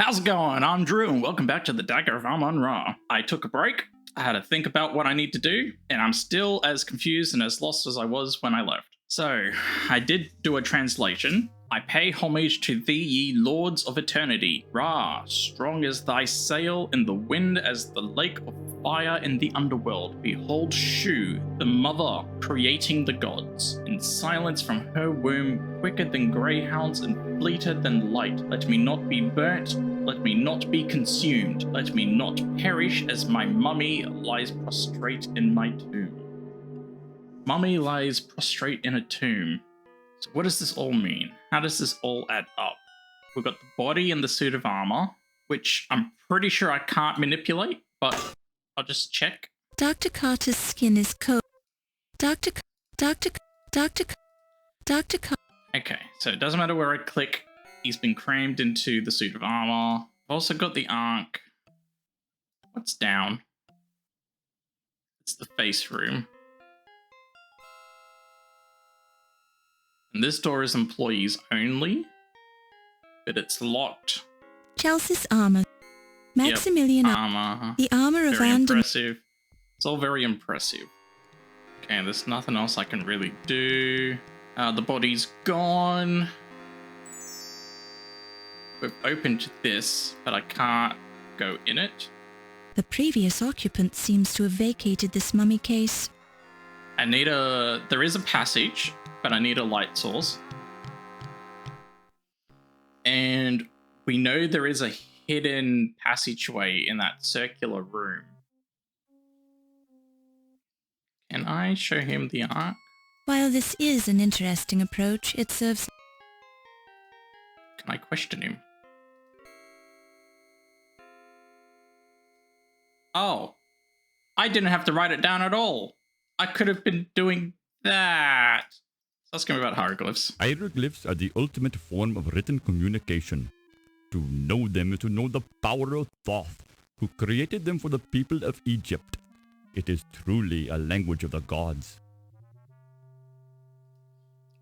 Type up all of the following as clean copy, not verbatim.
How's it going? I'm Drew, and welcome back to the Dagger of Amon Ra. I took a break, I had to think about what I need to do, and I'm still as confused and as lost as I was when I left. So, I did do a translation. I pay homage to thee, ye lords of eternity. Ra, strong as thy sail in the wind as the lake of fire in the underworld. Behold Shu, the mother, creating the gods. In silence from her womb, quicker than greyhounds and fleeter than light. Let me not be burnt, let me not be consumed. Let me not perish as my mummy lies prostrate in my tomb. Mummy lies prostrate in a tomb. So what does this all mean? How does this all add up? We've got the body and the suit of armor, which I'm pretty sure I can't manipulate, but I'll just check. Dr. Carter's skin is cold. Dr. Okay, so it doesn't matter where I click. He's been crammed into the suit of armor. I've also got the Ankh. What's down? It's the face room. And this door is employees only, but it's locked. Chelsea's armor. Maximilian armor. The armor of Very Andom. impressive. It's all very impressive. Okay, there's nothing else I can really do. The body's gone. We've opened this, but I can't go in it. The previous occupant seems to have vacated this mummy case. There is a passage, but I need a light source. And we know there is a hidden passageway in that circular room. Can I show him the Ark? While this is an interesting approach, it serves... Can I question him? Oh, I didn't have to write it down at all. I could have been doing that. Let's go about hieroglyphs. Hieroglyphs are the ultimate form of written communication. To know them is to know the power of Thoth, who created them for the people of Egypt. It is truly a language of the gods.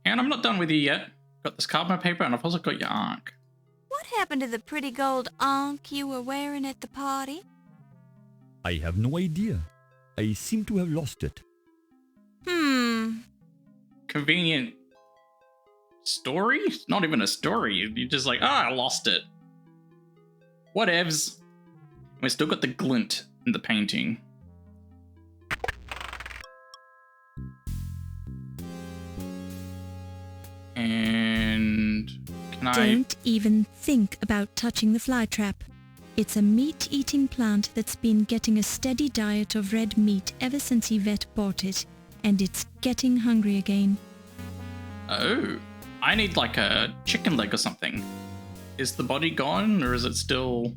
And I'm not done with you yet. Got this carbon paper, and I've also got your Ankh. What happened to the pretty gold ankh you were wearing at the party? I have no idea. I seem to have lost it. Convenient story? It's not even a story. You're just like, I lost it. Whatevs. We still got the glint in the painting. And Don't even think about touching the fly trap. It's a meat-eating plant that's been getting a steady diet of red meat ever since Yvette bought it, and it's getting hungry again. Oh, I need like a chicken leg or something. Is the body gone, or is it still...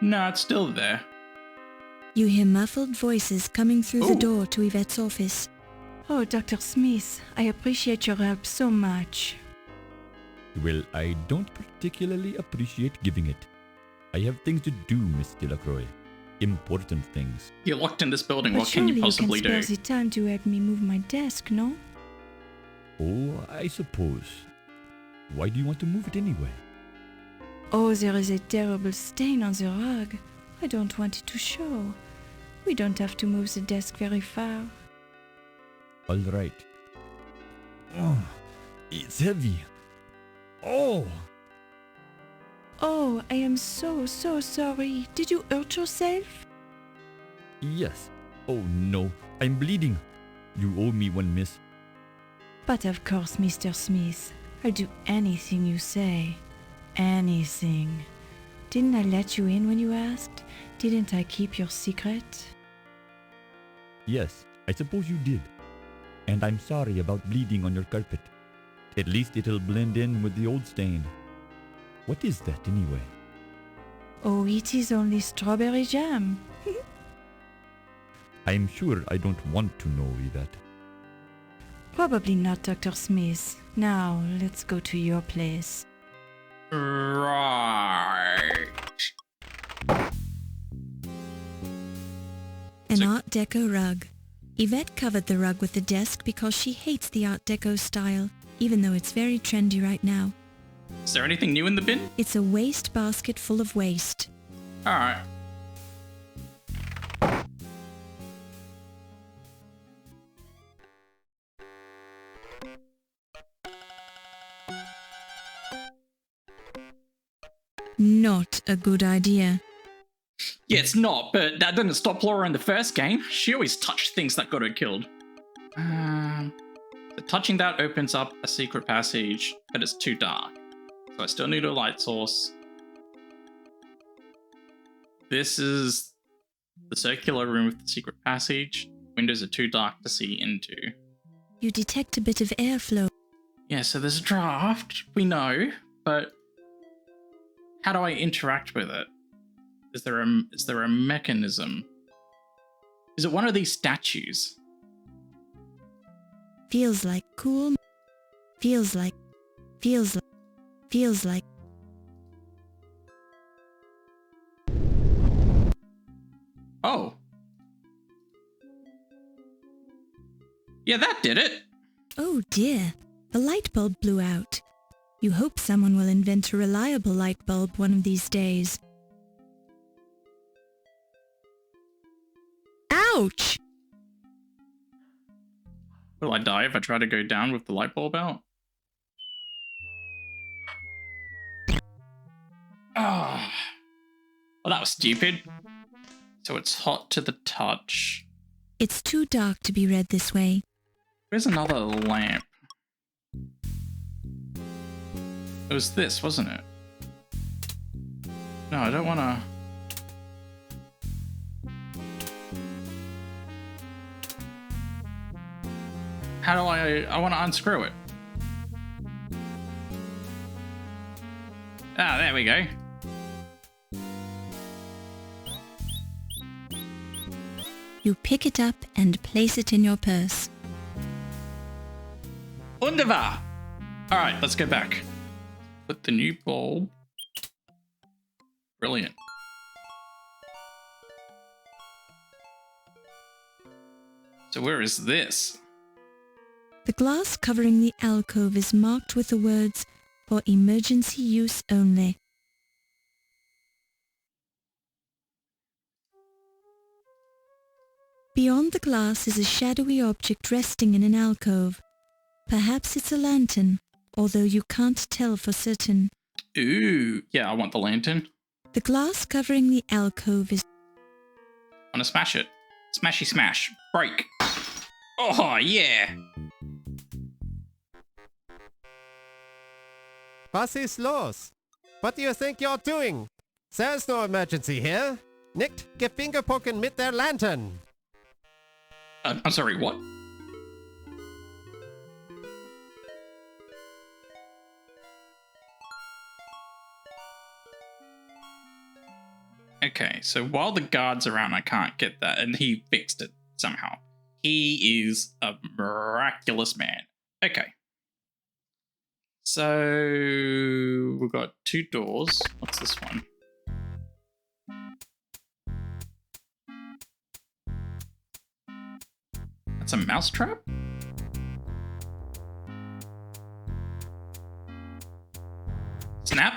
No, it's still there. You hear muffled voices coming through the door to Yvette's office. Oh, Dr. Smith, I appreciate your help so much. Well, I don't particularly appreciate giving it. I have things to do, Miss Delacroix. Important things. You're locked in this building, But what can you possibly surely you do? can spare the time to help me move my desk, no? Oh, I suppose. Why do you want to move it anyway? Oh, there is a terrible stain on the rug. I don't want it to show. We don't have to move the desk very far. All right. Oh, it's heavy. Oh! Oh, I am so sorry. Did you hurt yourself? Yes. Oh no, I'm bleeding. You owe me one, miss. But of course, Mr. Smith. I'll do anything you say. Anything. Didn't I let you in when you asked? Didn't I keep your secret? Yes, I suppose you did. And I'm sorry about bleeding on your carpet. At least it'll blend in with the old stain. What is that anyway? Oh, it is only strawberry jam. I'm sure I don't want to know that. Probably not, Dr. Smith. Now, let's go to your place. Right. An Art Deco rug. Yvette covered the rug with the desk because she hates the Art Deco style, even though it's very trendy right now. Is there anything new in the bin? It's a waste basket full of waste. Alright. Not a good idea. Yeah, it's not, but that didn't stop Laura in the first game. She always touched things that got her killed. So touching that opens up a secret passage, but it's too dark. So I still need a light source. This is the circular room with the secret passage. Windows are too dark to see into. You detect a bit of airflow. Yeah, so there's a draft, we know, but how do I interact with it? Is there a mechanism? Is it one of these statues? Feels like cool. Feels like. Oh. Yeah, that did it. Oh dear, the light bulb blew out. You hope someone will invent a reliable light bulb one of these days. Ouch! Will I die if I try to go down with the light bulb out? Ah. Well, that was stupid. So it's hot to the touch. It's too dark to be read this way. Where's another lamp? It was this, wasn't it? No, I don't want to... How do I want to unscrew it. Ah, there we go. You pick it up and place it in your purse. Wunderbar! Alright, let's go back. Put the new bulb. Brilliant. So where is this? The glass covering the alcove is marked with the words, "For emergency use only." Beyond the glass is a shadowy object resting in an alcove. Perhaps it's a lantern, although you can't tell for certain. Ooh, yeah, I want the lantern. The glass covering the alcove is... I want to smash it. Smashy smash. Break. Oh, yeah. Was ist los? What do you think you're doing? There's no emergency here. Nicht gefingerpoken mit der Lantern. I'm sorry, what? Okay, so while the guard's around, I can't get that, and he fixed it somehow. He is a miraculous man. Okay. So we've got two doors. What's this one? That's a mousetrap? Snap?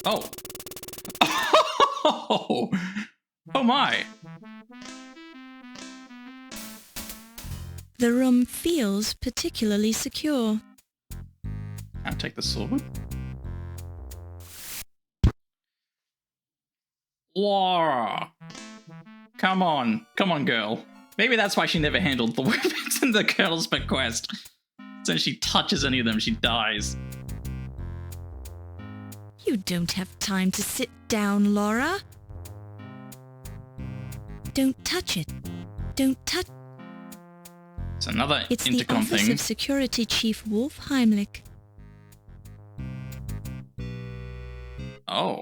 Oh. Oh, oh my. The room feels particularly secure. I'll take the sword. Laura! Come on, girl. Maybe that's why she never handled the weapons in the girl's bequest. So she touches any of them, she dies. You don't have time to sit down, Laura. Don't touch it. Don't touch... It's another It's the intercom office thing. of Security Chief Wolf Heimlich. Oh.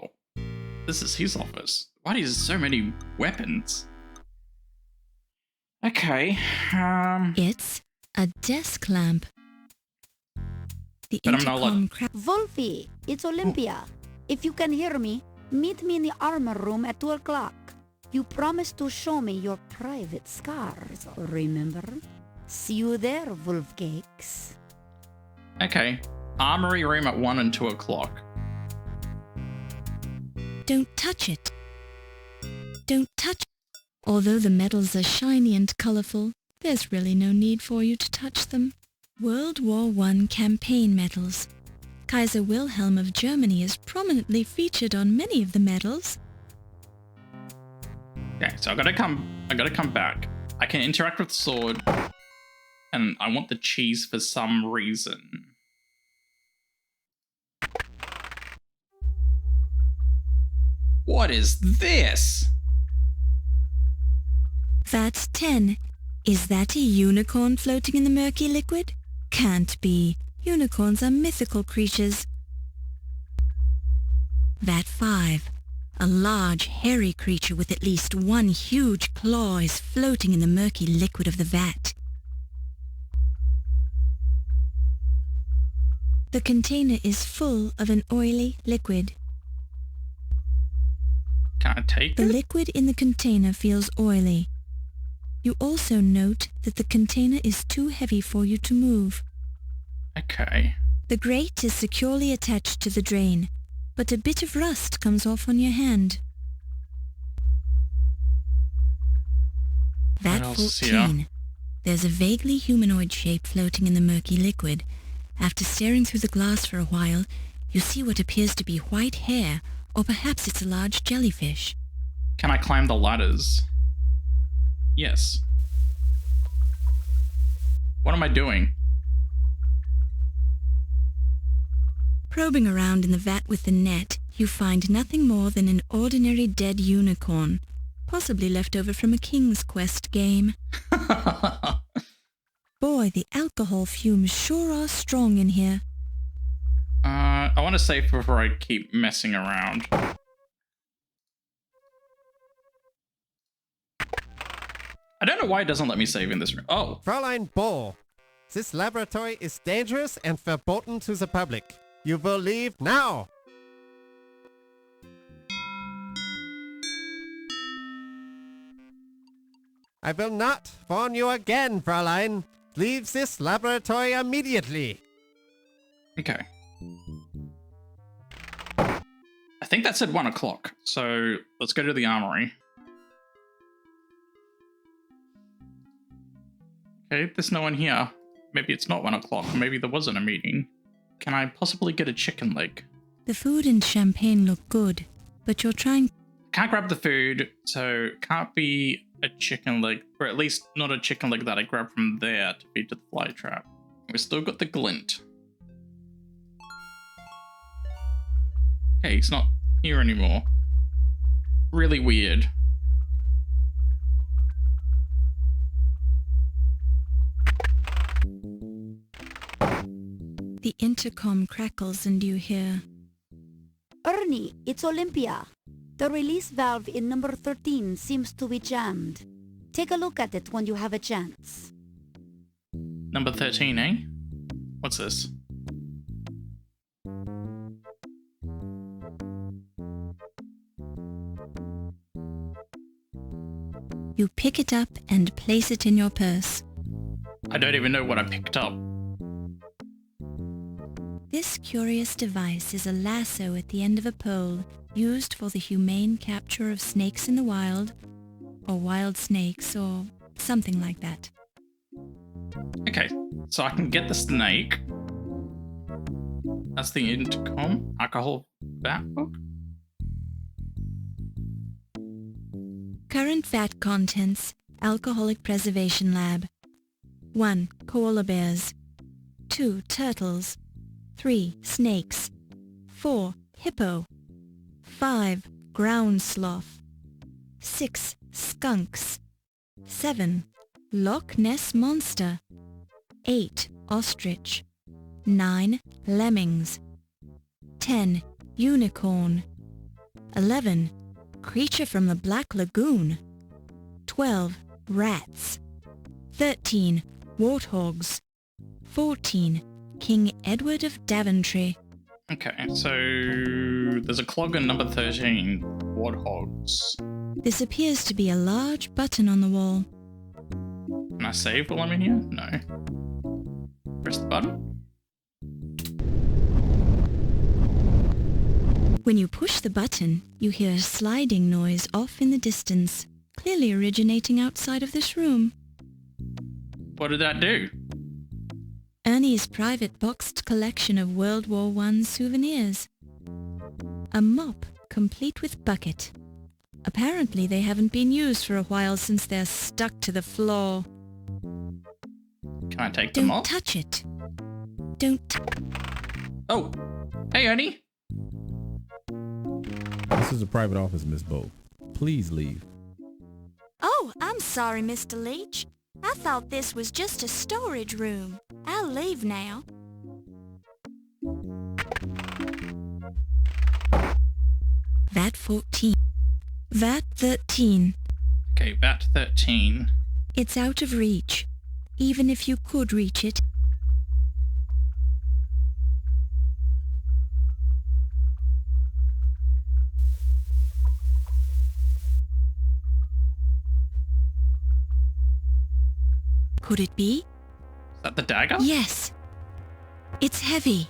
This is his office. Why do he have so many weapons? Okay, It's a desk lamp. The But I'm not allowed- Wolfie, it's Olympia. If you can hear me, meet me in the armor room at 2 o'clock. You promised to show me your private scars, remember? See you there, Wolfcakes. Okay. Armory room at 1 and 2 o'clock. Don't touch it. Don't touch it. Although the medals are shiny and colourful, there's really no need for you to touch them. World War I campaign medals. Kaiser Wilhelm of Germany is prominently featured on many of the medals. Okay, so I gotta come back. I can interact with the sword, and I want the cheese for some reason. What is this? That's 10. Is that a unicorn floating in the murky liquid? Can't be. Unicorns are mythical creatures. That 5. A large, hairy creature with at least one huge claw is floating in the murky liquid of the vat. The container is full of an oily liquid. Can I take The it? liquid in the container feels oily. You also note that the container is too heavy for you to move. Okay. The grate is securely attached to the drain, but a bit of rust comes off on your hand. Vat What else is 14. here? There's a vaguely humanoid shape floating in the murky liquid. After staring through the glass for a while, you see what appears to be white hair, or perhaps it's a large jellyfish. Can I climb the ladders? Yes. What am I doing? Probing around in the vat with the net, you find nothing more than an ordinary dead unicorn, possibly left over from a King's Quest game. Boy, the alcohol fumes sure are strong in here. I want to save before I keep messing around. I don't know why it doesn't let me save in this room. Oh, Fräulein Bohr, this laboratory is dangerous and verboten to the public. You will leave now. I will not warn you again, Fräulein. Leave this laboratory immediately. okay. I think that said 1 o'clock, so let's go to the armory. Okay, there's no one here. Maybe it's not 1 o'clock, maybe there wasn't a meeting. Can I possibly get a chicken leg? The food and champagne look good, but you're trying... Can't grab the food, so can't be a chicken leg, or at least not a chicken leg that I grabbed from there to feed to the fly trap. We still got the glint. Okay, he's not here anymore. Really weird. The intercom crackles and you hear... Ernie, it's Olympia. The release valve in number 13 seems to be jammed. Take a look at it when you have a chance. Number 13, eh? What's this? You pick it up and place it in your purse. I don't even know what I picked up. This curious device is a lasso at the end of a pole used for the humane capture of snakes in the wild, or wild snakes, or something like that. Okay, so I can get the snake. That's the intercom. Alcohol vat book. Current vat contents, Alcoholic Preservation Lab. 1. Koala bears. 2. Turtles. 3. Snakes. 4. Hippo. 5. Ground sloth. 6. Skunks. 7. Loch Ness monster. 8. Ostrich. 9. Lemmings. 10. Unicorn. 11. Creature from the Black Lagoon. 12. Rats. 13. Warthogs. 14. King Edward of Daventry. Okay, so there's a clog in number 13. Warthogs. This appears to be a large button on the wall. Can I save while I'm in here? No. Press the button. When you push the button, you hear a sliding noise off in the distance, clearly originating outside of this room. What did that do? Ernie's private boxed collection of World War I souvenirs. A mop, complete with bucket. Apparently they haven't been used for a while since they're stuck to the floor. Can I take them Don't off? touch it. Don't Oh, hey Ernie. This is a private office, Miss Bo. Please leave. Oh, I'm sorry, Mr. Leach. I thought this was just a storage room. I'll leave now. VAT 14. VAT 13. Okay, VAT 13. It's out of reach. Even if you could reach it. Could it be? Is that the dagger? Yes. It's heavy.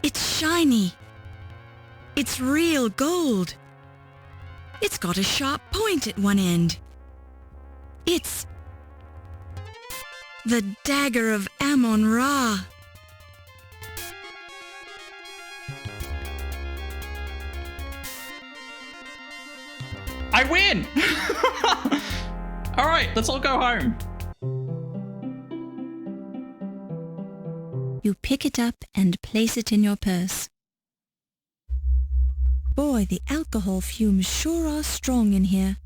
It's shiny. It's real gold. It's got a sharp point at one end. It's the Dagger of Amon Ra. I win! Alright, let's all go home. You pick it up and place it in your purse. Boy, the alcohol fumes sure are strong in here.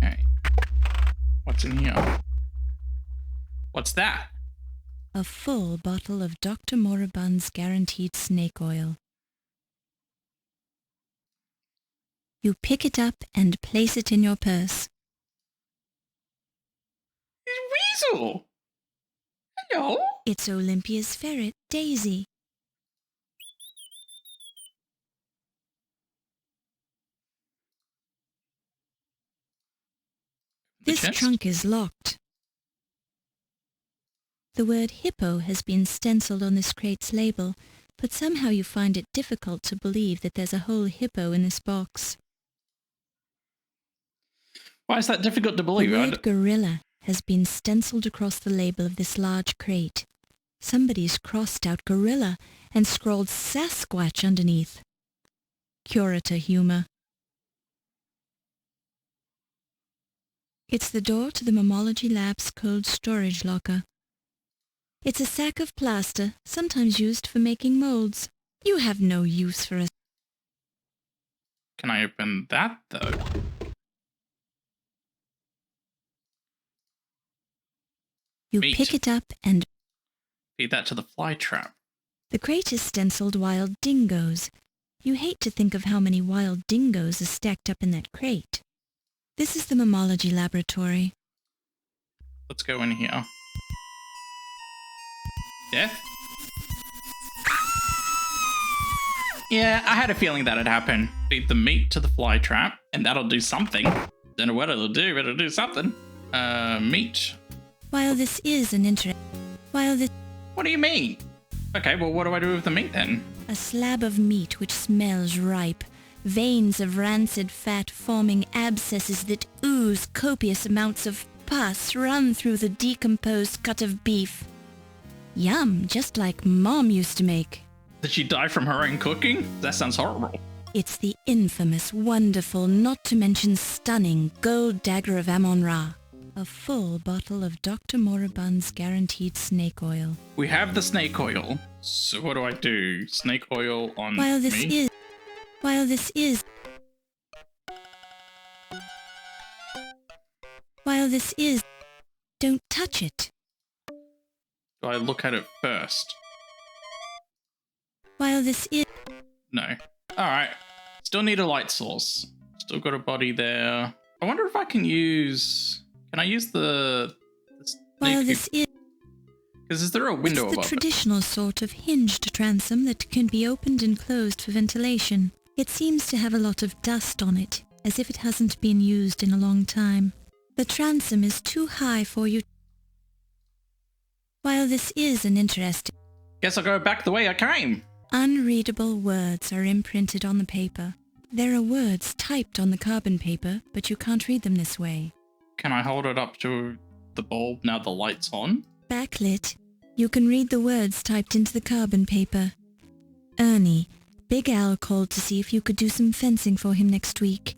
Okay. What's in here? What's that? A full bottle of Dr. Moribund's guaranteed snake oil. You pick it up and place it in your purse. Weasel! Hello? It's Olympia's ferret, Daisy. The This chest? trunk is locked. The word hippo has been stenciled on this crate's label, but somehow you find it difficult to believe that there's a whole hippo in this box. Why is that difficult to The believe? word gorilla has been stenciled across the label of this large crate. Somebody's crossed out gorilla and scrawled Sasquatch underneath. Curator humor. It's the door to the Mammalogy Lab's cold storage locker. It's a sack of plaster, sometimes used for making molds. You have no use for a... Can I open that, though? You Meat. pick it up and... Feed that to the fly trap. The crate is stenciled wild dingoes. You hate to think of how many wild dingoes are stacked up in that crate. This is the Mammalogy Laboratory. Let's go in here. Death? Yeah, I had a feeling that'd happen. Feed the meat to the fly trap, and that'll do something. Don't know what it'll do, but it'll do something. Meat. While this is an What do you mean? Okay, well, what do I do with the meat then? a slab of meat which smells ripe, veins of rancid fat forming abscesses that ooze copious amounts of pus run through the decomposed cut of beef. Yum, just like Mom used to make. Did she die from her own cooking? That sounds horrible. It's the infamous, wonderful, not to mention stunning gold Dagger of Amon Ra. A full bottle of Dr. Moribund's guaranteed snake oil. We have the snake oil. So what do I do? Snake oil on While this me? is, don't touch it. Do I look at it first? While this is, No. Alright. Still need a light source. Still got a body there. I wonder if I can use... Can I use the while this is, Because is there a window it's the above it? traditional sort of hinged transom that can be opened and closed for ventilation. It seems to have a lot of dust on it, as if it hasn't been used in a long time. The transom is too high for you. While this is an interesting... Guess I'll go back the way I came. Unreadable words are imprinted on the paper. There are words typed on the carbon paper, but you can't read them this way. Can I hold it up to the bulb now the light's on? Backlit, you can read the words typed into the carbon paper. Ernie, Big Al called to see if you could do some fencing for him next week.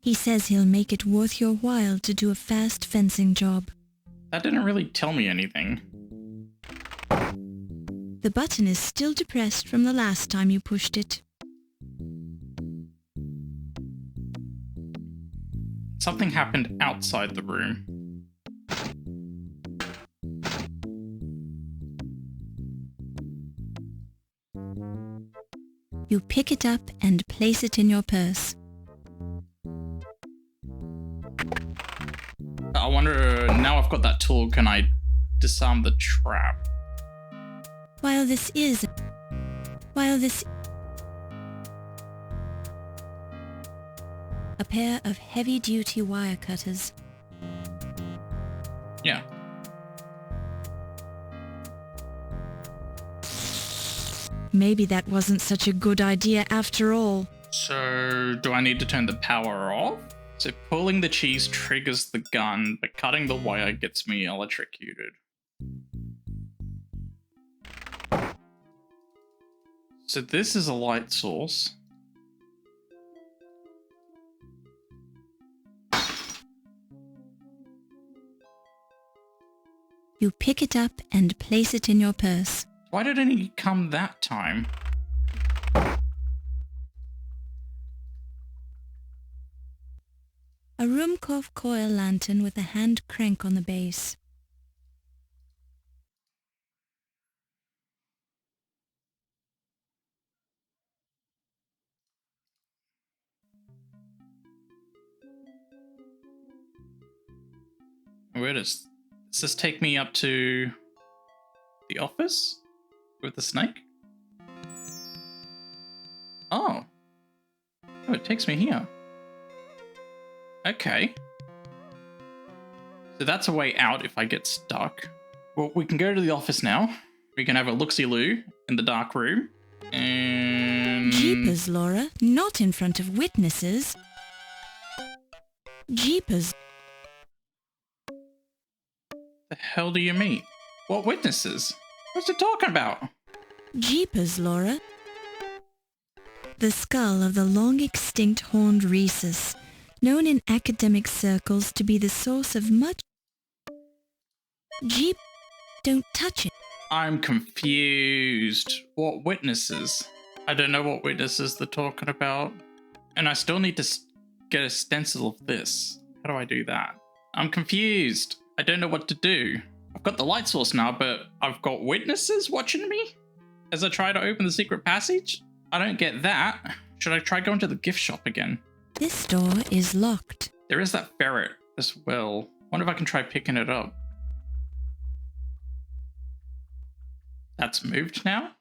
He says he'll make it worth your while to do a fast fencing job. That didn't really tell me anything. The button is still depressed from the last time you pushed it. Something happened outside the room. You pick it up and place it in your purse. I wonder, now I've got that tool, can I disarm the trap? While this a pair of heavy-duty wire cutters. Yeah. Maybe that wasn't such a good idea after all. So, do I need to turn the power off? So pulling the cheese triggers the gun, but cutting the wire gets me electrocuted. So this is a light source. You pick it up and place it in your purse. Why didn't he come that time? A Rumkov coil lantern with a hand crank on the base. Where does this take me up to the office with the snake? Oh. Oh, it takes me here. Okay. So that's a way out if I get stuck. Well, we can go to the office now. We can have a look-see-loo in the dark room. And... Jeepers, Laura. Not in front of witnesses. Jeepers. The hell do you mean? What witnesses? What's it talking about? Jeepers, Laura. The skull of the long-extinct horned rhesus, known in academic circles to be the source of much... Jeep, don't touch it. I'm confused. What witnesses? I don't know what witnesses they're talking about. And I still need to get a stencil of this. How do I do that? I'm confused. I don't know what to do. I've got the light source now, but I've got witnesses watching me as I try to open the secret passage? I don't get that. Should I try going to the gift shop again? This door is locked. There is that ferret as well. Wonder if I can try picking it up. That's moved now?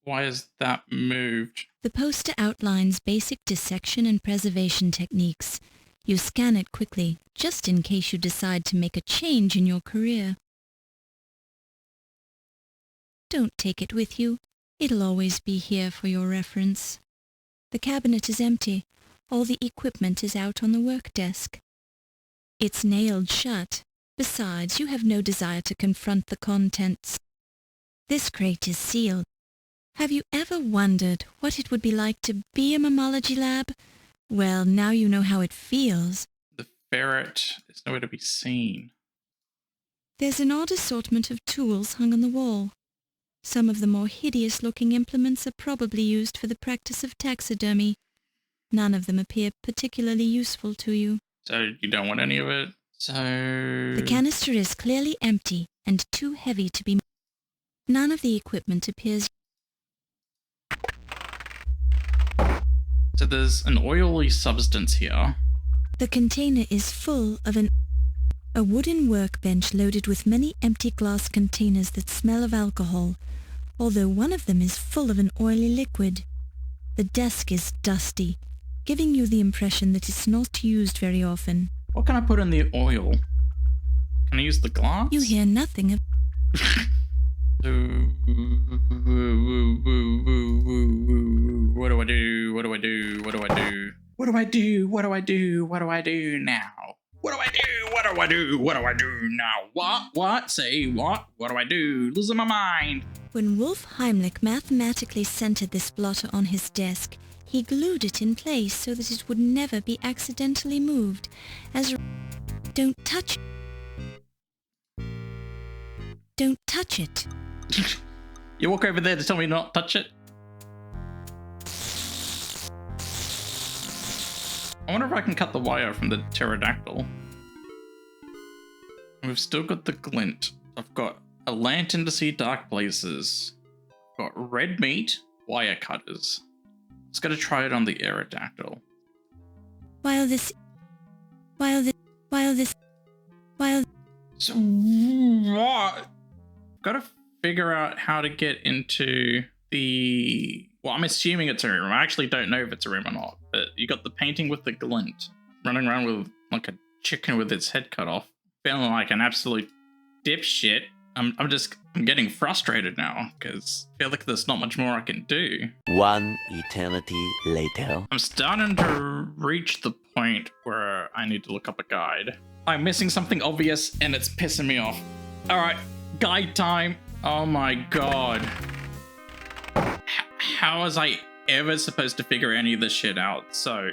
Why is that moved? The poster outlines basic dissection and preservation techniques. You scan it quickly, just in case you decide to make a change in your career. Don't take it with you. It'll always be here for your reference. The cabinet is empty. All the equipment is out on the work desk. It's nailed shut. Besides, you have no desire to confront the contents. This crate is sealed. Have you ever wondered what it would be like to be a mammalogy lab? Well, now you know how it feels. The ferret is nowhere to be seen. There's an odd assortment of tools hung on the wall. Some of the more hideous-looking implements are probably used for the practice of taxidermy. None of them appear particularly useful to you. So you don't want any of it? So... The canister is clearly empty and too heavy to be... None of the equipment appears... So there's an oily substance here. The container is full of a wooden workbench loaded with many empty glass containers that smell of alcohol, although one of them is full of an oily liquid. The desk is dusty, giving you the impression that it's not used very often. What can I put in the oil? Can I use the glass? You hear nothing of... So I do? What do I do now? What? Say what? What do I do? Losing my mind. When Wolf Heimlich mathematically centered this blotter on his desk, he glued it in place so that it would never be accidentally moved. Don't touch it. You walk over there to tell me not to touch it? I wonder if I can cut the wire from the pterodactyl. We've still got the glint. I've got a lantern to see dark places. I've got red meat, wire cutters. Let's go to try it on the aerodactyl. So what? Got to figure out how to get into the... Well, I'm assuming it's a room. I actually don't know if it's a room or not. But you got the painting with the glint. Running around with like a chicken with its head cut off. Feeling like an absolute dipshit. I'm getting frustrated now because I feel like there's not much more I can do. One eternity later. I'm starting to reach the point where I need to look up a guide. I'm missing something obvious and it's pissing me off. All right, guide time. Oh my god. How was I ever supposed to figure any of this shit out? So...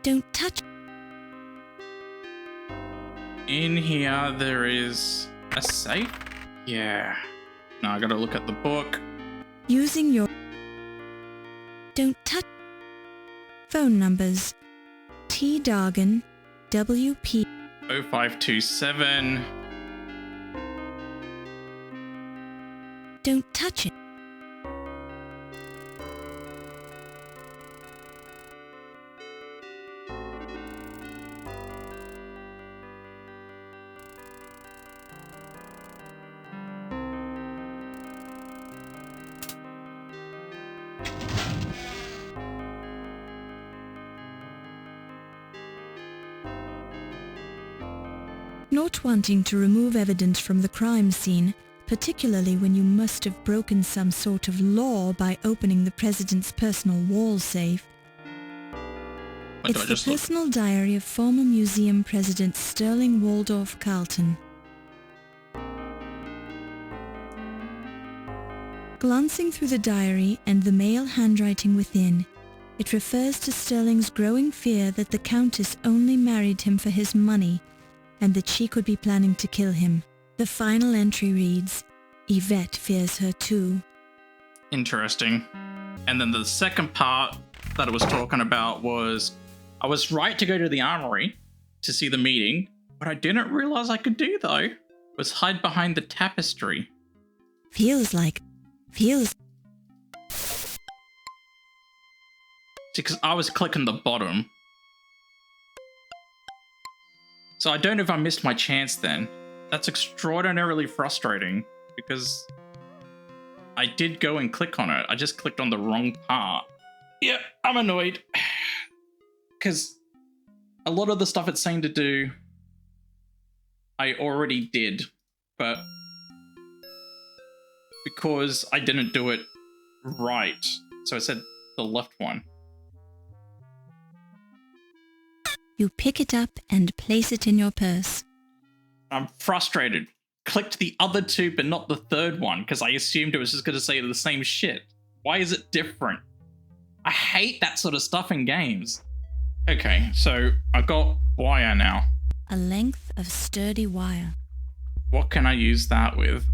Don't touch. In here, there is a safe? Yeah. Now I gotta look at the book. Using your... Don't touch. Phone numbers. T. Dargan, WP... 0527. Don't touch it. Not wanting to remove evidence from the crime scene, particularly when you must have broken some sort of law by opening the president's personal wall safe. It's the personal diary of former museum president Sterling Waldorf Carlton. Glancing through the diary and the male handwriting within, it refers to Sterling's growing fear that the Countess only married him for his money and that she could be planning to kill him. The final entry reads, Yvette fears her too. Interesting. And then the second part that I was talking about was, I was right to go to the armory to see the meeting. What I didn't realize I could do, though, was hide behind the tapestry. Feels. Because I was clicking the bottom. So I don't know if I missed my chance then. That's extraordinarily frustrating because I did go and click on it. I just clicked on the wrong part. Yeah, I'm annoyed. Because a lot of the stuff it's saying to do, I already did. But because I didn't do it right, so I said the left one. You pick it up and place it in your purse. I'm frustrated. Clicked the other two, but not the third one, because I assumed it was just going to say the same shit. Why is it different? I hate that sort of stuff in games. Okay, so I got wire now. A length of sturdy wire. What can I use that with?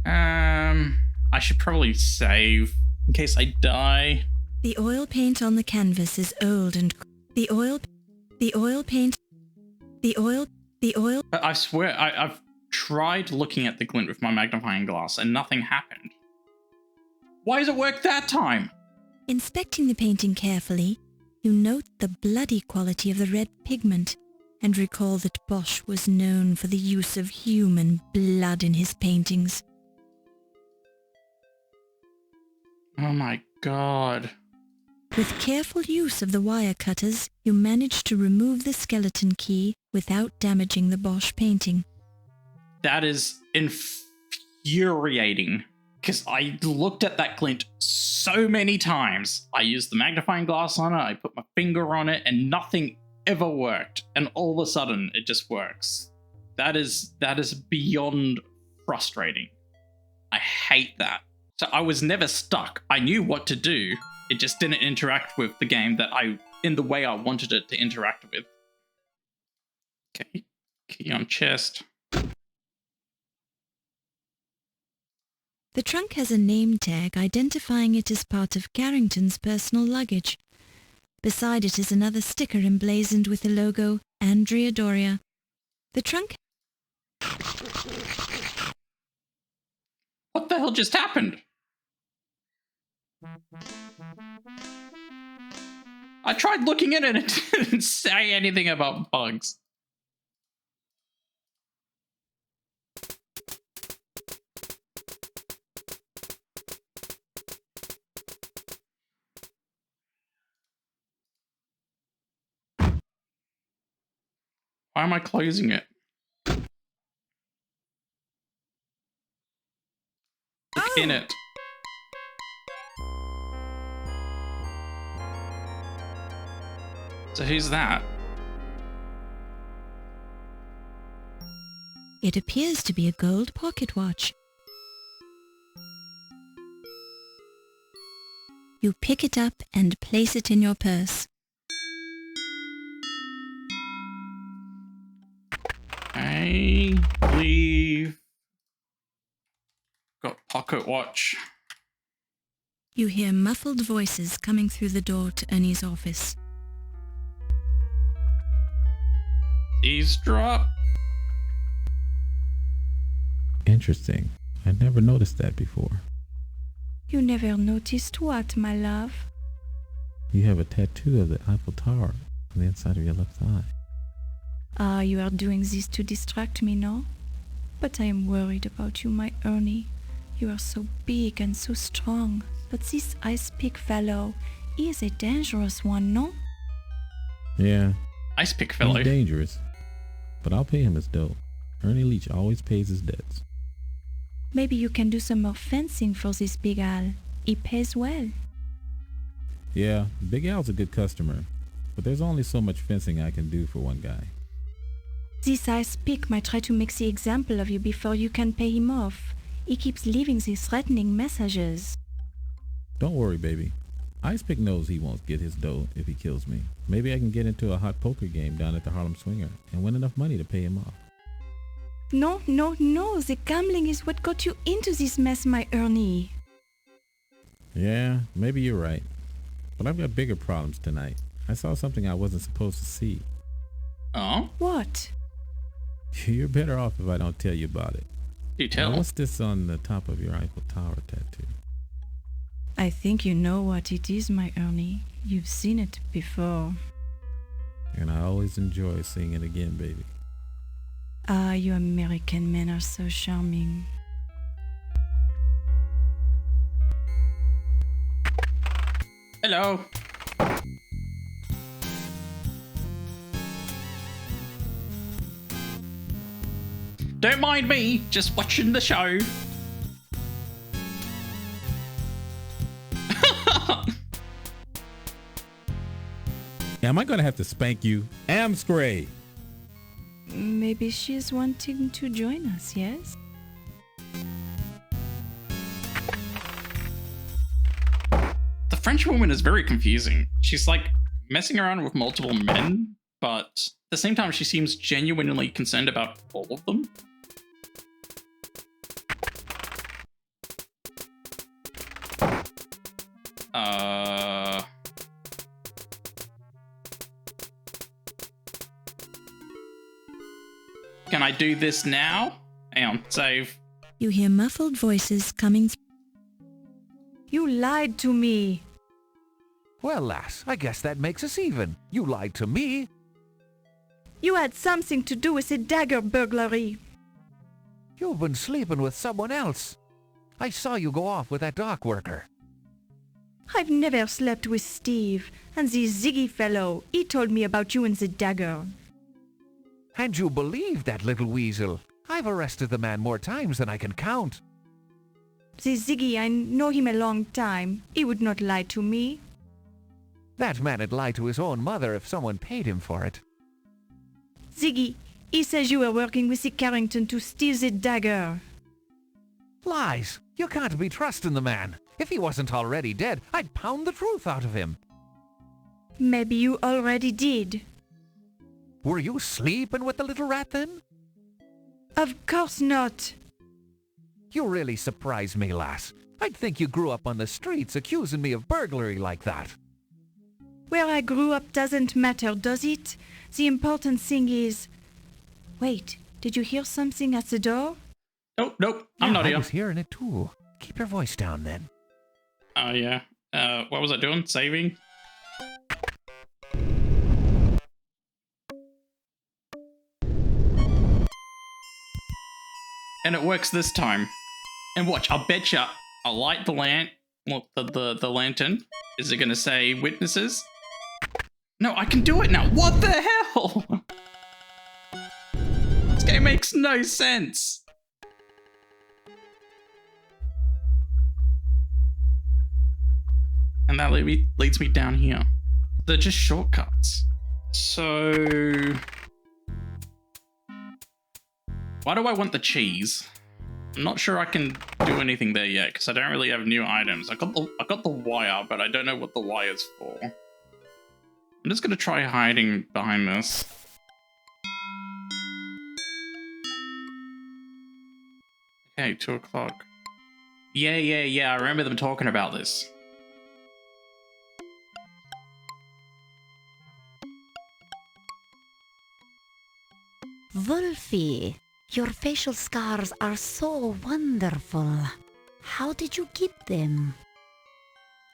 I should probably save in case I die. The oil paint on the canvas is old and... The oil paint... But I swear, I've tried looking at the glint with my magnifying glass and nothing happened. Why does it work that time? Inspecting the painting carefully, you note the bloody quality of the red pigment and recall that Bosch was known for the use of human blood in his paintings. Oh my god. With careful use of the wire cutters, you manage to remove the skeleton key without damaging the Bosch painting. That is infuriating, because I looked at that glint so many times. I used the magnifying glass on it, I put my finger on it, and nothing ever worked, and all of a sudden it just works. That is beyond frustrating. I hate that. So I was never stuck. I knew what to do. It just didn't interact with the game in the way I wanted it to interact with. Okay, key on chest. The trunk has a name tag identifying it as part of Carrington's personal luggage. Beside it is another sticker emblazoned with the logo Andrea Doria. The trunk... What the hell just happened? I tried looking in and it didn't say anything about bugs. Why am I closing it? Look in it. So who's that? It appears to be a gold pocket watch. You pick it up and place it in your purse. I believe... Got pocket watch. You hear muffled voices coming through the door to Ernie's office. Eavesdrop. Interesting. I never noticed that before. You never noticed what, my love? You have a tattoo of the Eiffel Tower on the inside of your left eye. Ah, you are doing this to distract me, no? But I am worried about you, my Ernie. You are so big and so strong, but this ice pick fellow, he is a dangerous one, no? Yeah. Ice pick fellow. He's dangerous, but I'll pay him his dough. Ernie Leach always pays his debts. Maybe you can do some more fencing for this Big Al. He pays well. Yeah, Big Al's a good customer, but there's only so much fencing I can do for one guy. This ice pick might try to make the example of you before you can pay him off. He keeps leaving these threatening messages. Don't worry, baby. Icepick knows he won't get his dough if he kills me. Maybe I can get into a hot poker game down at the Harlem Swinger and win enough money to pay him off. No, no, no. The gambling is what got you into this mess, my Ernie. Yeah, maybe you're right. But I've got bigger problems tonight. I saw something I wasn't supposed to see. Oh? What? You're better off if I don't tell you about it. You tell. Now, what's this on the top of your Eiffel Tower tattoo? I think you know what it is, my Ernie. You've seen it before. And I always enjoy seeing it again, baby. Ah, you American men are so charming. Hello. Don't mind me, just watching the show. Am I gonna have to spank you? Amscray! Maybe she's wanting to join us, yes? The French woman is very confusing. She's like messing around with multiple men, but at the same time she seems genuinely concerned about all of them. Can I do this now? Hang on, save. You hear muffled voices coming through. You lied to me. Well, lass, I guess that makes us even. You lied to me. You had something to do with the dagger burglary. You've been sleeping with someone else. I saw you go off with that dock worker. I've never slept with Steve, and this Ziggy fellow, he told me about you and the dagger. And you believe that little weasel. I've arrested the man more times than I can count. This Ziggy, I know him a long time. He would not lie to me. That man'd lie to his own mother if someone paid him for it. Ziggy, he says you were working with the Carrington to steal the dagger. Lies! You can't be trusting the man. If he wasn't already dead, I'd pound the truth out of him. Maybe you already did. Were you sleeping with the little rat then? Of course not. You really surprise me, lass. I'd think you grew up on the streets accusing me of burglary like that. Where I grew up doesn't matter, does it? The important thing is... Wait, did you hear something at the door? Nope, I'm not I here. I was hearing it too. Keep your voice down then. Oh, yeah. What was I doing? Saving? And it works this time. And watch, I'll betcha I'll light the the lantern. Is it gonna say witnesses? No, I can do it now. What the hell? This game makes no sense. And that leads me down here. They're just shortcuts. So... why do I want the cheese? I'm not sure I can do anything there yet, because I don't really have new items. I got the wire, but I don't know what the wire's for. I'm just gonna try hiding behind this. Okay, 2 o'clock. Yeah, I remember them talking about this. Wolfie, your facial scars are so wonderful. How did you get them?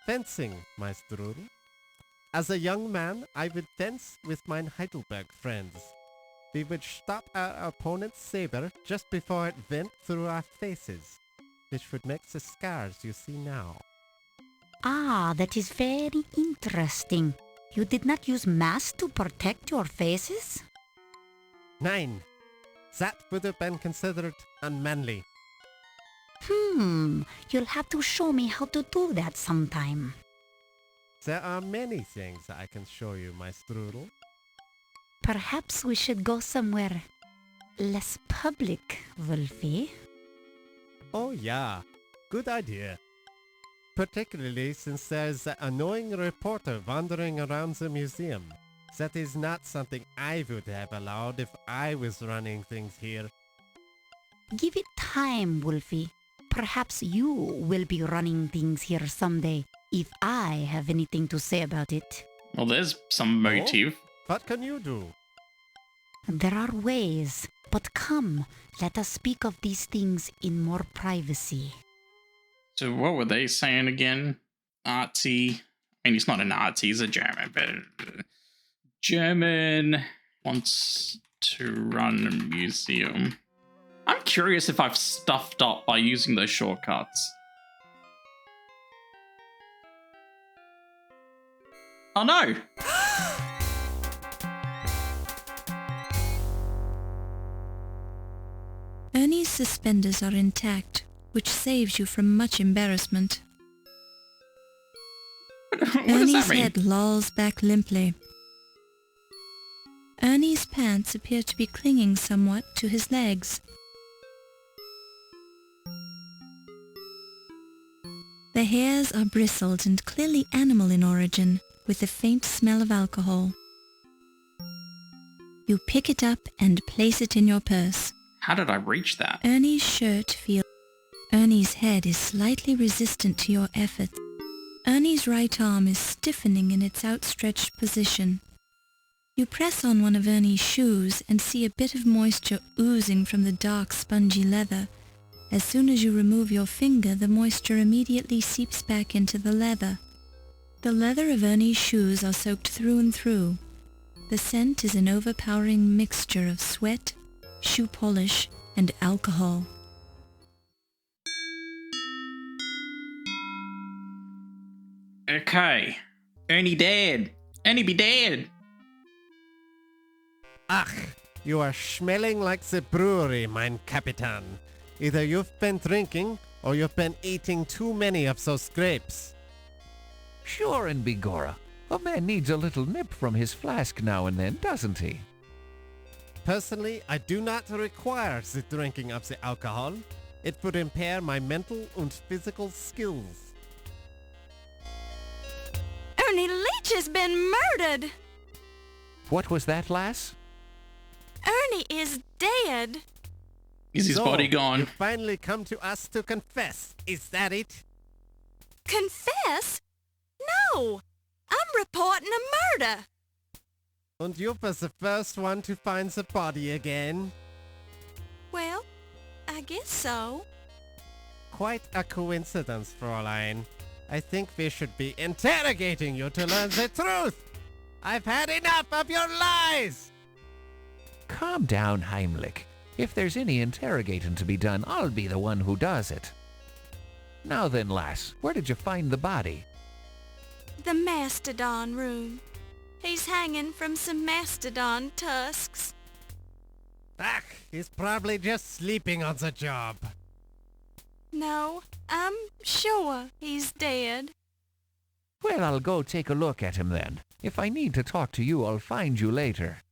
Fencing, my strudel. As a young man, I would fence with my Heidelberg friends. We would stop our opponent's saber just before it went through our faces, which would make the scars you see now. Ah, that is very interesting. You did not use masks to protect your faces? Nein, that would have been considered unmanly. You'll have to show me how to do that sometime. There are many things I can show you, my strudel. Perhaps we should go somewhere less public, Wolfie. Oh yeah, good idea. Particularly since there's an annoying reporter wandering around the museum. That is not something I would have allowed if I was running things here. Give it time, Wolfie. Perhaps you will be running things here someday, if I have anything to say about it. Well, there's some motive. What can you do? There are ways, but come, let us speak of these things in more privacy. So what were they saying again? Artsy. I mean, he's not a Nazi, he's a German, but... German wants to run a museum. I'm curious if I've stuffed up by using those shortcuts. Oh no! Ernie's suspenders are intact, which saves you from much embarrassment. What does Ernie's that mean? head lolls back limply. Ernie's pants appear to be clinging somewhat to his legs. The hairs are bristled and clearly animal in origin, with a faint smell of alcohol. You pick it up and place it in your purse. How did I reach that? Ernie's shirt feels... Ernie's head is slightly resistant to your efforts. Ernie's right arm is stiffening in its outstretched position. You press on one of Ernie's shoes and see a bit of moisture oozing from the dark, spongy leather. As soon as you remove your finger, the moisture immediately seeps back into the leather. The leather of Ernie's shoes are soaked through and through. The scent is an overpowering mixture of sweat, shoe polish, and alcohol. Okay. Ernie dead. Ernie be dead. Ach, you are smelling like the brewery, mein Capitan. Either you've been drinking, or you've been eating too many of those grapes. Sure and begorra. A man needs a little nip from his flask now and then, doesn't he? Personally, I do not require the drinking of the alcohol. It would impair my mental and physical skills. Ernie Leach has been murdered. What was that, lass? Ernie is dead. Is his body gone? You finally come to us to confess. Is that it? Confess? No. I'm reporting a murder. And you was the first one to find the body again. Well, I guess so. Quite a coincidence, Fräulein. I think we should be interrogating you to learn the truth. I've had enough of your lies! Calm down, Heimlich. If there's any interrogating to be done, I'll be the one who does it. Now then, lass, where did you find the body? The mastodon room. He's hanging from some mastodon tusks. Ah, he's probably just sleeping on the job. No, I'm sure he's dead. Well, I'll go take a look at him then. If I need to talk to you, I'll find you later.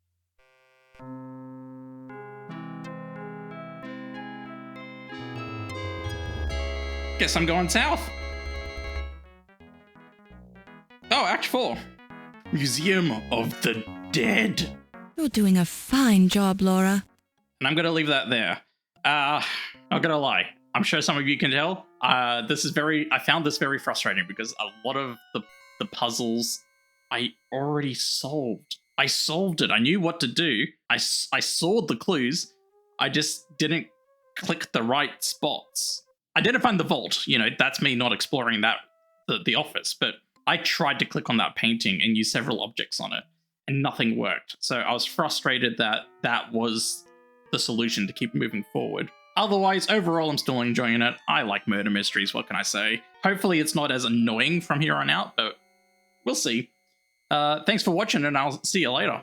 Guess I'm going south. Oh, Act 4. Museum of the Dead. You're doing a fine job, Laura. And I'm going to leave that there. Not going to lie. I'm sure some of you can tell. I found this very frustrating because a lot of the puzzles I already solved. I solved it. I knew what to do. I saw the clues. I just didn't click the right spots. I didn't find the vault. You know, that's me not exploring the office. But I tried to click on that painting and use several objects on it, and nothing worked. So I was frustrated that was the solution to keep moving forward. Otherwise, overall, I'm still enjoying it. I like murder mysteries, what can I say? Hopefully it's not as annoying from here on out, but we'll see. Thanks for watching, and I'll see you later.